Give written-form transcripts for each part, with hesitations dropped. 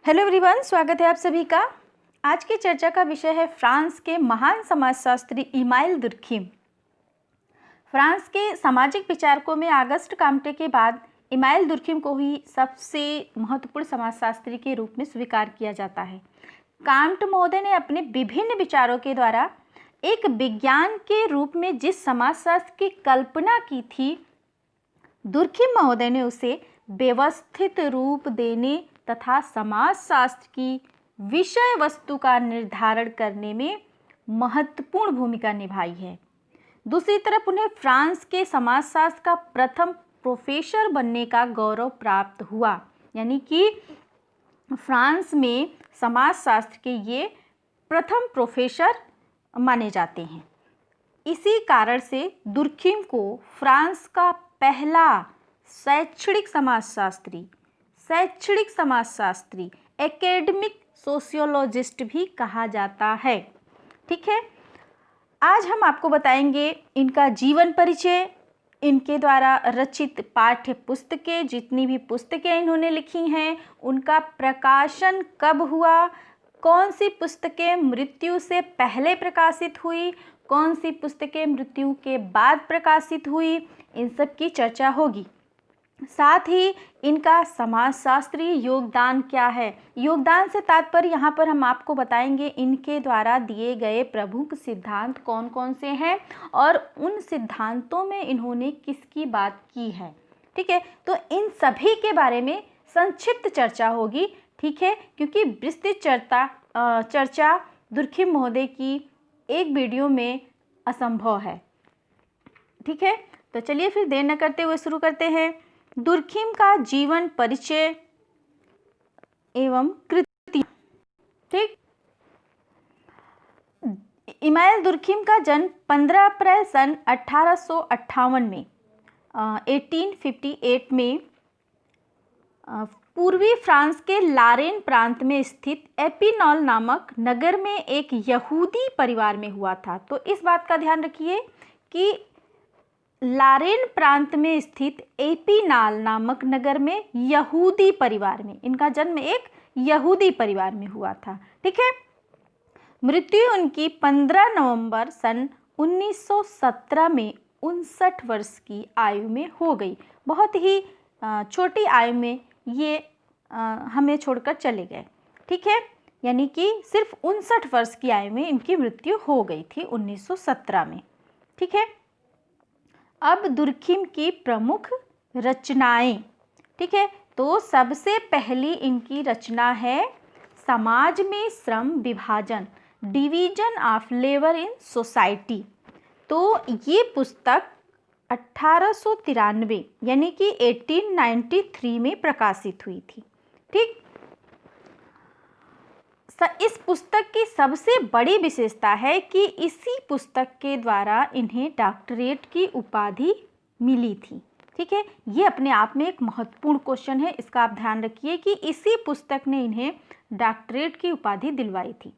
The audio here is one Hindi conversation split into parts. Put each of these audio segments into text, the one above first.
हेलो एवरीवन, स्वागत है आप सभी का। आज की चर्चा का विषय है फ्रांस के महान समाजशास्त्री इमाइल दुर्खिम। फ्रांस के सामाजिक विचारकों में ऑगस्ट काम्टे के बाद इमाइल दुर्खिम को ही सबसे महत्वपूर्ण समाजशास्त्री के रूप में स्वीकार किया जाता है। काम्ट महोदय ने अपने विभिन्न विचारों के द्वारा एक विज्ञान के रूप में जिस समाजशास्त्र की कल्पना की थी, दुर्खिम महोदय ने उसे व्यवस्थित रूप देने तथा समाजशास्त्र की विषय वस्तु का निर्धारण करने में महत्वपूर्ण भूमिका निभाई है। दूसरी तरफ उन्हें फ्रांस के समाजशास्त्र का प्रथम प्रोफेसर बनने का गौरव प्राप्त हुआ, यानी कि फ्रांस में समाजशास्त्र के ये प्रथम प्रोफेसर माने जाते हैं। इसी कारण से दुर्खिम को फ्रांस का पहला शैक्षणिक समाजशास्त्री एकेडमिक सोशियोलॉजिस्ट भी कहा जाता है। ठीक है, आज हम आपको बताएंगे इनका जीवन परिचय, इनके द्वारा रचित पाठ्य पुस्तकें, जितनी भी पुस्तकें इन्होंने लिखी हैं उनका प्रकाशन कब हुआ, कौन सी पुस्तकें मृत्यु से पहले प्रकाशित हुई, कौन सी पुस्तकें मृत्यु के बाद प्रकाशित हुई, इन सब की चर्चा होगी। साथ ही इनका समाजशास्त्रीय योगदान क्या है, योगदान से तात्पर्य यहाँ पर हम आपको बताएंगे इनके द्वारा दिए गए प्रमुख सिद्धांत कौन कौन से हैं और उन सिद्धांतों में इन्होंने किसकी बात की है। ठीक है, तो इन सभी के बारे में संक्षिप्त चर्चा होगी। ठीक है, क्योंकि विस्तृत चर्चा दुर्खिम महोदय की एक वीडियो में असंभव है। ठीक है, तो चलिए फिर देर न करते हुए शुरू करते हैं। दुर्खिम का जीवन परिचय एवं कृति। ठीक, इमाइल दुर्खिम का जन्म 15 अप्रैल सन 1858 में 1858 में पूर्वी फ्रांस के लारेन प्रांत में स्थित एपिनॉल नामक नगर में एक यहूदी परिवार में हुआ था। तो इस बात का ध्यान रखिए कि लारेन प्रांत में स्थित एपिनाल नामक नगर में यहूदी परिवार में इनका जन्म एक यहूदी परिवार में हुआ था। ठीक है, मृत्यु उनकी 15 नवंबर सन 1917 में 59 वर्ष की आयु में हो गई। बहुत ही छोटी आयु में ये हमें छोड़कर चले गए। ठीक है, यानी कि सिर्फ 59 वर्ष की आयु में इनकी मृत्यु हो गई थी 1917 में। ठीक है, अब दुर्खिम की प्रमुख रचनाएं। ठीक है, तो सबसे पहली इनकी रचना है समाज में श्रम विभाजन, division of labour in society. तो ये पुस्तक 1893 यानी कि 1893 में प्रकाशित हुई थी। ठीक, इस पुस्तक की सबसे बड़ी विशेषता है कि इसी पुस्तक के द्वारा इन्हें डॉक्टरेट की उपाधि मिली थी। ठीक है, ये अपने आप में एक महत्वपूर्ण क्वेश्चन है, इसका आप ध्यान रखिए कि इसी पुस्तक ने इन्हें डॉक्टरेट की उपाधि दिलवाई थी।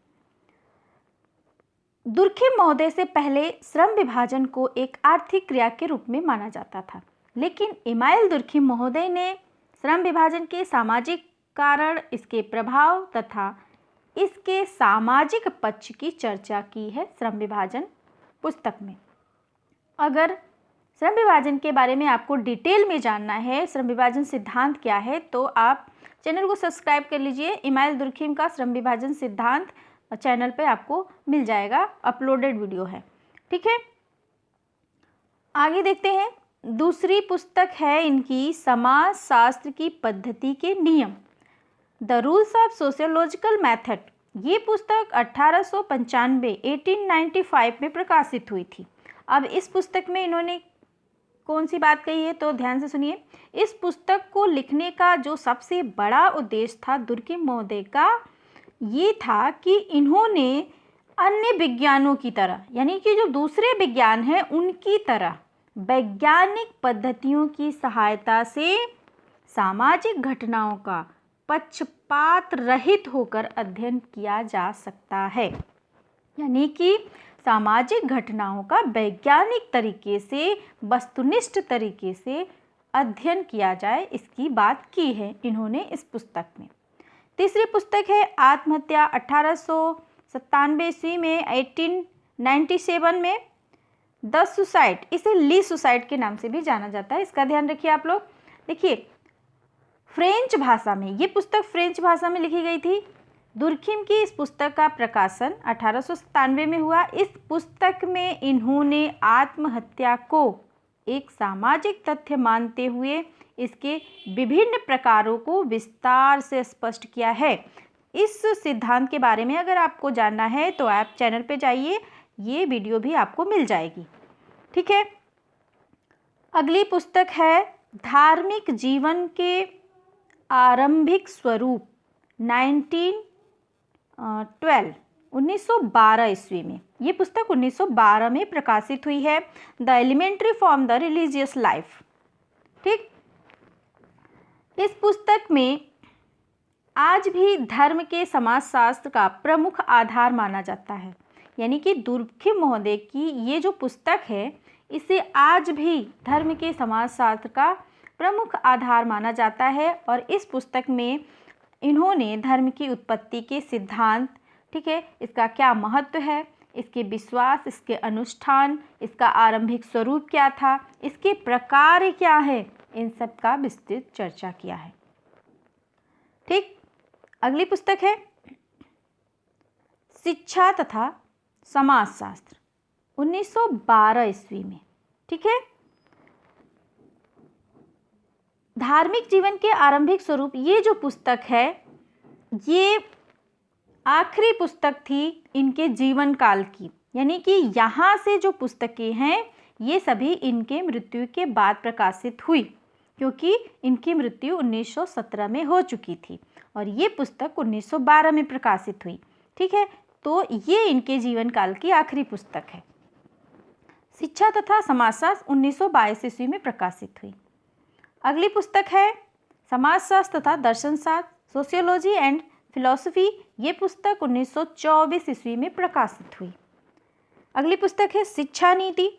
दुर्खिम महोदय से पहले श्रम विभाजन को एक आर्थिक क्रिया के रूप में माना जाता था, लेकिन इमाइल दुर्खिम महोदय ने श्रम विभाजन के सामाजिक कारण, इसके प्रभाव तथा इसके सामाजिक पक्ष की चर्चा की है श्रम विभाजन पुस्तक में। अगर श्रम विभाजन के बारे में आपको डिटेल में जानना है, श्रम विभाजन सिद्धांत क्या है, तो आप चैनल को सब्सक्राइब कर लीजिए। इमाइल दुर्खिम का श्रम विभाजन सिद्धांत चैनल पे आपको मिल जाएगा, अपलोडेड वीडियो है। ठीक है, आगे देखते हैं। दूसरी पुस्तक है इनकी समाजशास्त्र की पद्धति के नियम, the rules of sociological method. ये पुस्तक 1895 में प्रकाशित हुई थी। अब इस पुस्तक में इन्होंने कौन सी बात कही है, तो ध्यान से सुनिए। इस पुस्तक को लिखने का जो सबसे बड़ा उद्देश्य था दुर्खिम महोदय का, ये था कि इन्होंने अन्य विज्ञानों की तरह, यानी कि जो दूसरे विज्ञान हैं उनकी तरह वैज्ञानिक पद्धतियों की सहायता से सामाजिक घटनाओं का पक्षपात रहित होकर अध्ययन किया जा सकता है। यानी कि सामाजिक घटनाओं का वैज्ञानिक तरीके से, वस्तुनिष्ठ तरीके से अध्ययन किया जाए, इसकी बात की है इन्होंने इस पुस्तक में। तीसरी पुस्तक है आत्महत्या 1897 ईस्वी में, 1897 में द सुसाइड, इसे ली सुसाइड के नाम से भी जाना जाता है, इसका ध्यान रखिए आप लोग। देखिए फ्रेंच भाषा में, ये पुस्तक फ्रेंच भाषा में लिखी गई थी। दुर्खिम की इस पुस्तक का प्रकाशन 1897 में हुआ। इस पुस्तक में इन्होंने आत्महत्या को एक सामाजिक तथ्य मानते हुए इसके विभिन्न प्रकारों को विस्तार से स्पष्ट किया है। इस सिद्धांत के बारे में अगर आपको जानना है तो आप चैनल पे जाइए, ये वीडियो भी आपको मिल जाएगी। ठीक है, अगली पुस्तक है धार्मिक जीवन के आरंभिक स्वरूप 1912 ईस्वी में। ये पुस्तक 1912 में प्रकाशित हुई है, the elementary from the religious life. ठीक, इस पुस्तक में आज भी धर्म के समाजशास्त्र का प्रमुख आधार माना जाता है। यानी कि दुर्खिम महोदय की ये जो पुस्तक है, इसे आज भी धर्म के समाजशास्त्र का प्रमुख आधार माना जाता है। और इस पुस्तक में इन्होंने धर्म की उत्पत्ति के सिद्धांत, ठीक है, इसका क्या महत्व है, इसके विश्वास, इसके अनुष्ठान, इसका आरंभिक स्वरूप क्या था, इसके प्रकार क्या है, इन सब का विस्तृत चर्चा किया है। ठीक, अगली पुस्तक है शिक्षा तथा समाजशास्त्र 1912 ईस्वी में। ठीक है, धार्मिक जीवन के आरंभिक स्वरूप, ये जो पुस्तक है ये आखिरी पुस्तक थी इनके जीवन काल की। यानी कि यहाँ से जो पुस्तकें हैं ये सभी इनके मृत्यु के बाद प्रकाशित हुई, क्योंकि इनकी मृत्यु 1917 में हो चुकी थी और ये पुस्तक 1912 में प्रकाशित हुई। ठीक है, तो ये इनके जीवन काल की आखिरी पुस्तक है। शिक्षा तथा समाजशास्त्र 1922 ईस्वी में प्रकाशित हुई। अगली पुस्तक है समाजशास्त्र तथा दर्शनशास्त्र, सोशियोलॉजी एंड फिलॉसफी। ये पुस्तक 1924 ईस्वी में प्रकाशित हुई। अगली पुस्तक है शिक्षा नीति।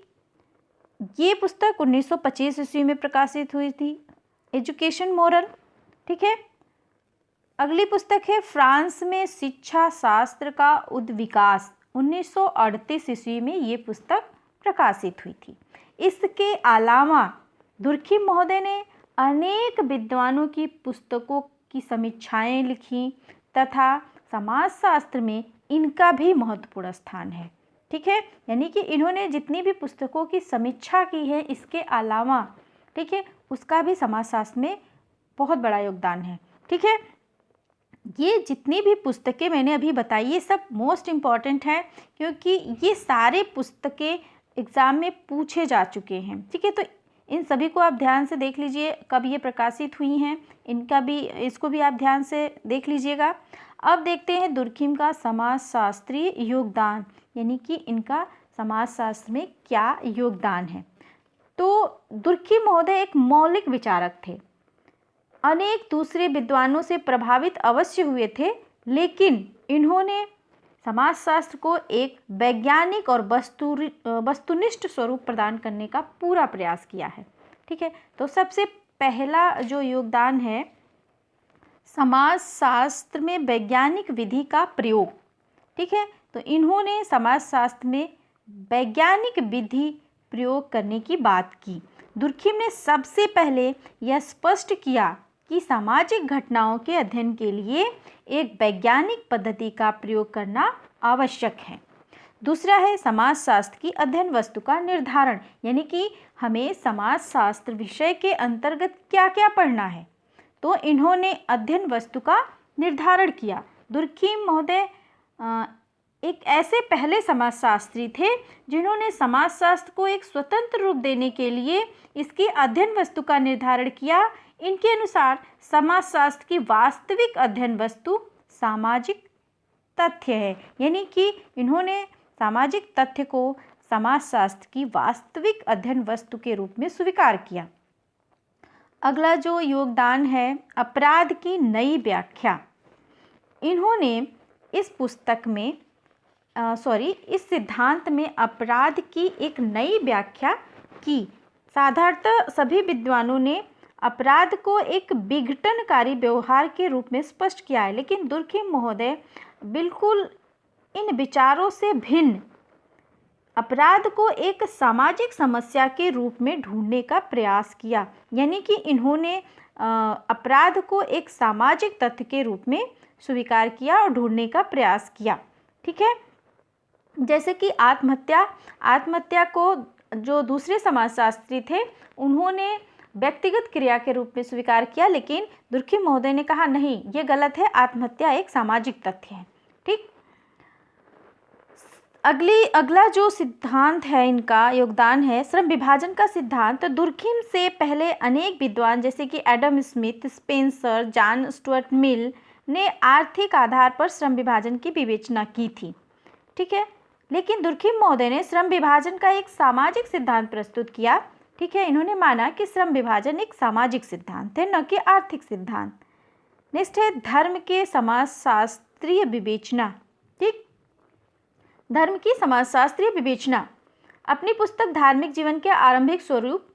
ये पुस्तक 1925 ईस्वी में प्रकाशित हुई थी, एजुकेशन मोरल। ठीक है, अगली पुस्तक है फ्रांस में शिक्षा शास्त्र का उद्विकास, 1938 ईस्वी में ये पुस्तक प्रकाशित हुई थी। इसके अलावा दुर्खिम महोदय ने अनेक विद्वानों की पुस्तकों की समीक्षाएं लिखी तथा समाजशास्त्र में इनका भी महत्वपूर्ण स्थान है। ठीक है, यानी कि इन्होंने जितनी भी पुस्तकों की समीक्षा की है, इसके अलावा, ठीक है, उसका भी समाजशास्त्र में बहुत बड़ा योगदान है। ठीक है, ये जितनी भी पुस्तकें मैंने अभी बताई ये सब मोस्ट इम्पॉर्टेंट है, क्योंकि ये सारे पुस्तकें एग्ज़ाम में पूछे जा चुके हैं। ठीक है, तो इन सभी को आप ध्यान से देख लीजिए, कब ये प्रकाशित हुई हैं, इनका भी, इसको भी आप ध्यान से देख लीजिएगा। अब देखते हैं दुर्खिम का समाजशास्त्रीय योगदान, यानी कि इनका समाजशास्त्र में क्या योगदान है। तो दुर्खिम महोदय एक मौलिक विचारक थे, अनेक दूसरे विद्वानों से प्रभावित अवश्य हुए थे, लेकिन इन्होंने समाजशास्त्र को एक वैज्ञानिक और वस्तुनिष्ठ स्वरूप प्रदान करने का पूरा प्रयास किया है। ठीक है, तो सबसे पहला जो योगदान है समाजशास्त्र में वैज्ञानिक विधि का प्रयोग। ठीक है, तो इन्होंने समाजशास्त्र में वैज्ञानिक विधि प्रयोग करने की बात की। दुर्खिम ने सबसे पहले यह स्पष्ट किया कि सामाजिक घटनाओं के अध्ययन के लिए एक वैज्ञानिक पद्धति का प्रयोग करना आवश्यक है। दूसरा है समाजशास्त्र की अध्ययन वस्तु का निर्धारण, यानी कि हमें समाजशास्त्र विषय के अंतर्गत क्या क्या पढ़ना है, तो इन्होंने अध्ययन वस्तु का निर्धारण किया। दुर्खिम महोदय एक ऐसे पहले समाजशास्त्री थे जिन्होंने समाजशास्त्र को एक स्वतंत्र रूप देने के लिए इसकी अध्ययन वस्तु का निर्धारण किया। इनके अनुसार समाजशास्त्र की वास्तविक अध्ययन वस्तु सामाजिक तथ्य है, यानी कि इन्होंने सामाजिक तथ्य को समाजशास्त्र की वास्तविक अध्ययन वस्तु के रूप में स्वीकार किया। अगला जो योगदान है अपराध की नई व्याख्या। इन्होंने इस पुस्तक में इस सिद्धांत में अपराध की एक नई व्याख्या की। साधारणतः सभी विद्वानों ने अपराध को एक विघटनकारी व्यवहार के रूप में स्पष्ट किया है, लेकिन दुर्खिम महोदय बिल्कुल इन विचारों से भिन्न अपराध को एक सामाजिक समस्या के रूप में ढूंढने का प्रयास किया। यानी कि इन्होंने अपराध को एक सामाजिक तथ्य के रूप में स्वीकार किया और ढूंढने का प्रयास किया। ठीक है, जैसे कि आत्महत्या को जो दूसरे समाजशास्त्री थे उन्होंने व्यक्तिगत क्रिया के रूप में स्वीकार किया, लेकिन दुर्खिम महोदय ने कहा नहीं, ये गलत है, आत्महत्या एक सामाजिक तथ्य है। ठीक, अगला जो सिद्धांत है, इनका योगदान है श्रम विभाजन का सिद्धांत। तो दुर्खिम से पहले अनेक विद्वान जैसे कि Adam Smith, Spencer, John Stuart Mill ने आर्थिक आधार पर श्रम विभाजन की विवेचना की थी। ठीक है, लेकिन दुर्खिम महोदय ने श्रम विभाजन का एक सामाजिक सिद्धांत प्रस्तुत किया। ठीक है, इन्होंने माना कि श्रम विभाजन एक सामाजिक सिद्धांत है, न कि आर्थिक सिद्धांत। नेक्स्ट है धर्म के समाजशास्त्रीय विवेचना। ठीक, धर्म की समाजशास्त्रीय विवेचना। अपनी पुस्तक धार्मिक जीवन के आरंभिक स्वरूप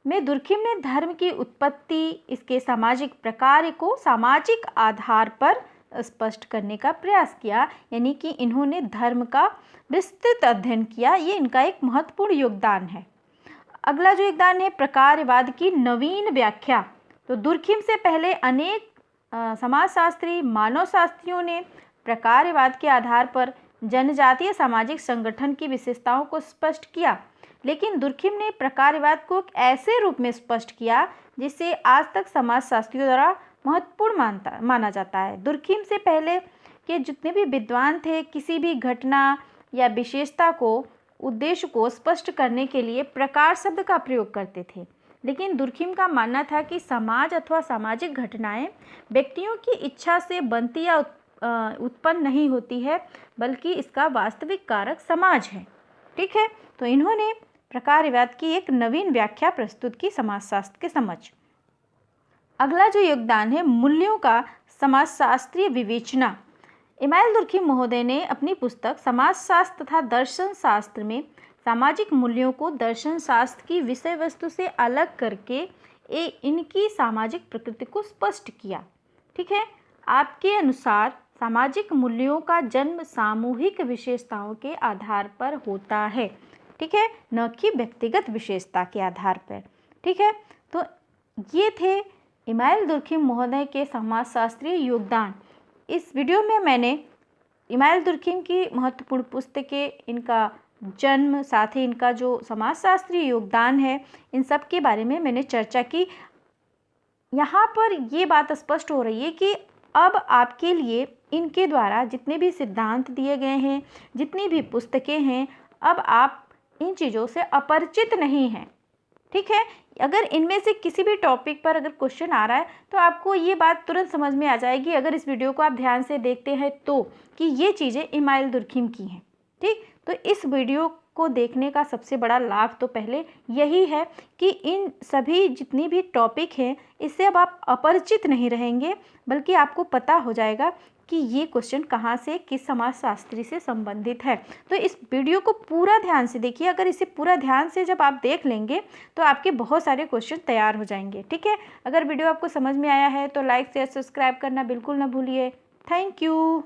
में दुर्खिम ने धर्म की उत्पत्ति, इसके सामाजिक प्रकार को सामाजिक आधार पर स्पष्ट करने का प्रयास किया। यानी कि इन्होंने धर्म का विस्तृत अध्ययन किया, ये इनका एक महत्वपूर्ण योगदान है। अगला जो योगदान है प्रकारवाद की नवीन व्याख्या। तो दुर्खिम से पहले अनेक समाजशास्त्री, मानवशास्त्रियों ने प्रकारवाद के आधार पर जनजातीय सामाजिक संगठन की विशेषताओं को स्पष्ट किया, लेकिन दुर्खिम ने प्रकारवाद को एक ऐसे रूप में स्पष्ट किया जिसे आज तक समाजशास्त्रियों द्वारा महत्वपूर्ण माना जाता है। दुर्खिम से पहले के जितने भी विद्वान थे किसी भी घटना या विशेषता को, उद्देश्य को स्पष्ट करने के लिए प्रकार शब्द का प्रयोग करते थे, लेकिन दुर्खिम का मानना था कि समाज अथवा सामाजिक घटनाएं व्यक्तियों की इच्छा से बनती या उत्पन्न नहीं होती है, बल्कि इसका वास्तविक कारक समाज है। ठीक है, तो इन्होंने प्रकारवाद की एक नवीन व्याख्या प्रस्तुत की समाजशास्त्र के समझ। अगला जो योगदान है मूल्यों का समाजशास्त्रीय विवेचना। इमाइल दुर्खिम महोदय ने अपनी पुस्तक समाजशास्त्र तथा दर्शन शास्त्र में सामाजिक मूल्यों को दर्शन शास्त्र की विषय वस्तु से अलग करके इनकी सामाजिक प्रकृति को स्पष्ट किया। ठीक है, आपके अनुसार सामाजिक मूल्यों का जन्म सामूहिक विशेषताओं के आधार पर होता है। ठीक है, न कि व्यक्तिगत विशेषता के आधार पर। ठीक है, तो ये थे इमाइल दुर्खिम महोदय के समाजशास्त्रीय योगदान। इस वीडियो में मैंने इमाइल दुर्खिम की महत्वपूर्ण पुस्तकें, इनका जन्म, साथ ही इनका जो समाजशास्त्रीय योगदान है, इन सब के बारे में मैंने चर्चा की। यहाँ पर ये बात स्पष्ट हो रही है कि अब आपके लिए इनके द्वारा जितने भी सिद्धांत दिए गए हैं, जितनी भी पुस्तकें हैं, अब आप इन चीज़ों से अपरिचित नहीं हैं। ठीक है, अगर इनमें से किसी भी टॉपिक पर अगर क्वेश्चन आ रहा है तो आपको ये बात तुरंत समझ में आ जाएगी, अगर इस वीडियो को आप ध्यान से देखते हैं तो, कि ये चीज़ें इमाइल दुर्खिम की हैं। ठीक, तो इस वीडियो को देखने का सबसे बड़ा लाभ तो पहले यही है कि इन सभी जितनी भी टॉपिक हैं इससे अब आप अपरिचित नहीं रहेंगे, बल्कि आपको पता हो जाएगा कि ये क्वेश्चन कहाँ से, किस समाजशास्त्री से संबंधित है। तो इस वीडियो को पूरा ध्यान से देखिए। अगर इसे पूरा ध्यान से जब आप देख लेंगे तो आपके बहुत सारे क्वेश्चन तैयार हो जाएंगे। ठीक है, अगर वीडियो आपको समझ में आया है तो लाइक, शेयर, सब्सक्राइब करना बिल्कुल ना भूलिए। Thank you.